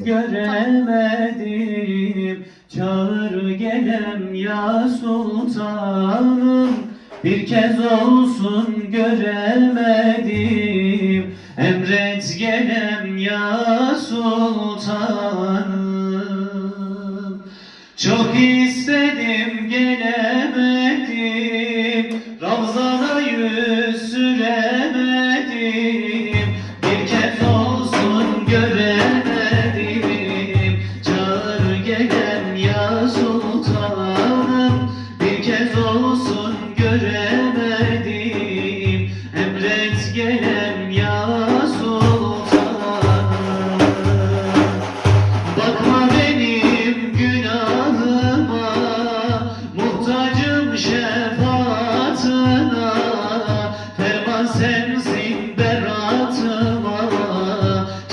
göremedim. Çağır gelem ya sultanım, bir kez olsun göremedim. Emret gelem ya sultanım. Çok istedim gelemedim, Ravzana yüz süremedim. Bir kez olsun göremedim. Çağır gelem ya sultanım, bir kez olsun göremedim. Emret gelem ya sultanım. Bakma benim günahıma, muhtacım şefaatına. Ferman sensin beratıma,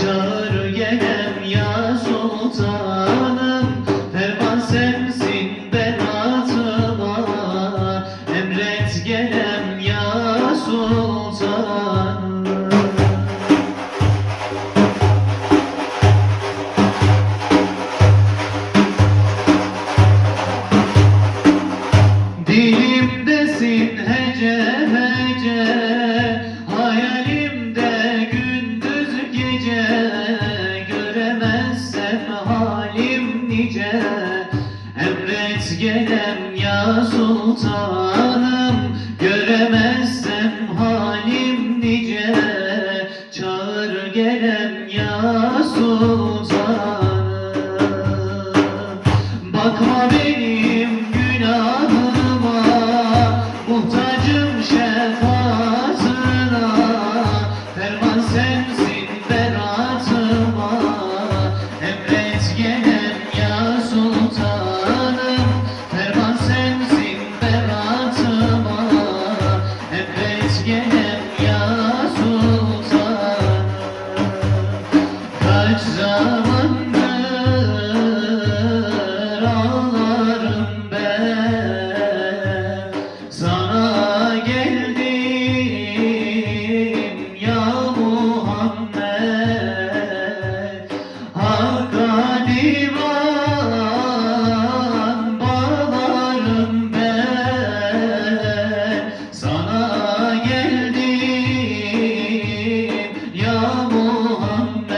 çağır gelem ya sultanım. Ferman sensin beratıma, emret gelem ya sultanım. Dilimdesin hece hece, hayalimde gündüz gece. Göremezsem halim nice, emret gelem ya sultanım. Göremezsem halim nice, çağır gelem ya sultanım. Bakma benim günahıma, muhtacım şefaatına. Ferman sensin beratıma, emret gelem ya sultanım. Ferman sensin beratıma, emret gelem ya sultanım. Kaç zamandır ağlarım ben, sana geldim ya Muhammed. Hakka divan bağlarım ben, sana geldim ya Muhammed.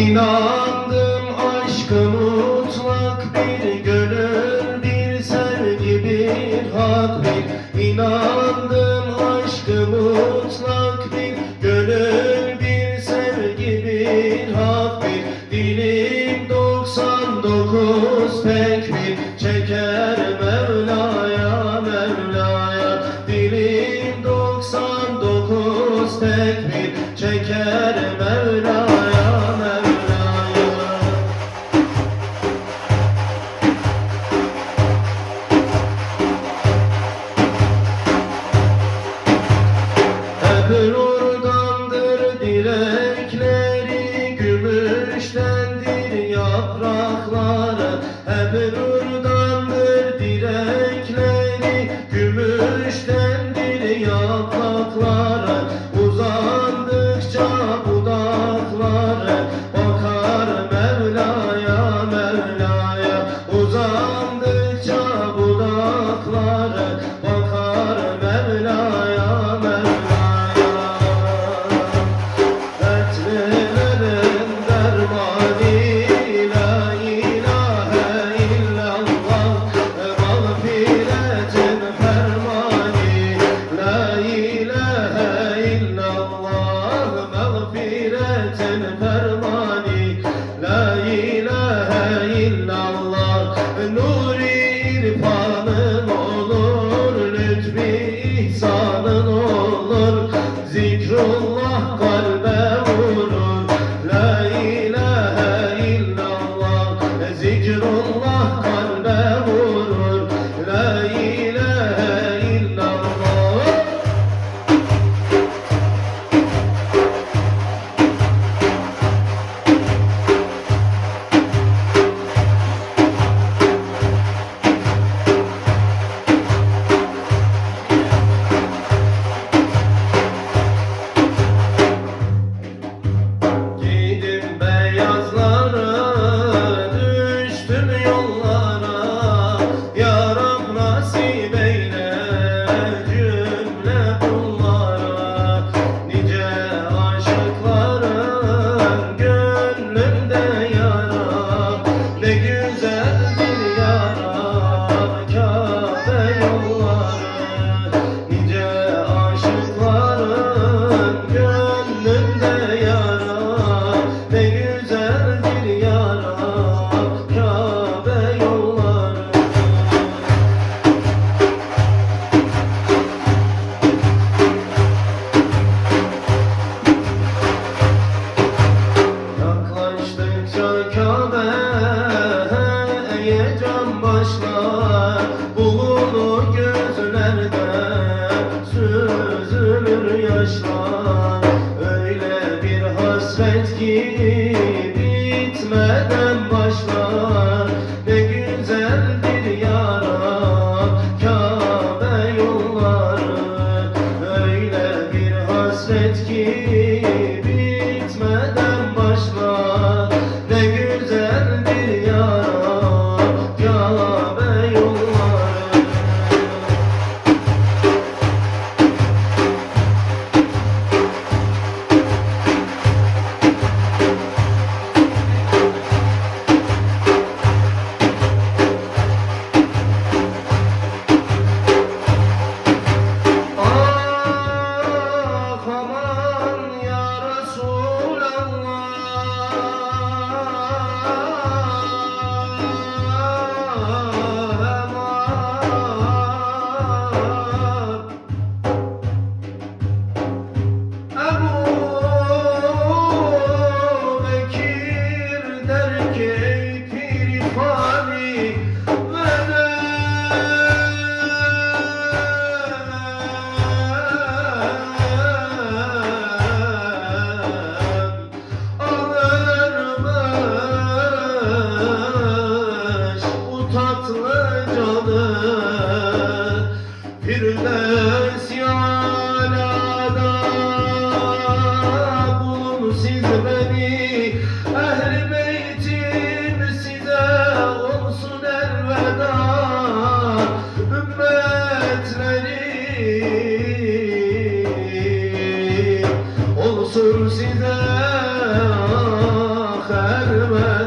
İnandım aşkı mutlak bir gönül, bir sevgi, bir hak, bir inandım aşkı mutlak bir gönül, bir sevgi, bir hak, bir dilim 99 tekbir çeker Mevla'ya, Mevla'ya, dilim 99 tekbir çeker Mevla'ya. Nurdandır dilekleri, gümüştendir yaprakları. Hep nurdandır dilekleri, gümüştendir yaprakları. Uzandıkça budakları bakar Mevla'ya, Mevla'ya. Uzandıkça budakları bakar Mevla'ya, Mevla'ya. İrfanın olur, lütfi ihsanın olur, zikrullah kalbe vurur. La ilahe illallah, zikrullah kalbe vurur. La ilahe illallah. Bulunur gözlerde süzülür yaşlar. Öyle bir hasret ki bitmeden başlar. Ne güzeldir ya Rab Kabe yolları. Öyle bir hasret ki bitmeden başlar. Ne güzeldir ya Rab Kabe yolları. Firdevs yalada bulun siz beni, Ehl-i Beytim size olsun elveda. Ümmetlerim olsun size Kerbela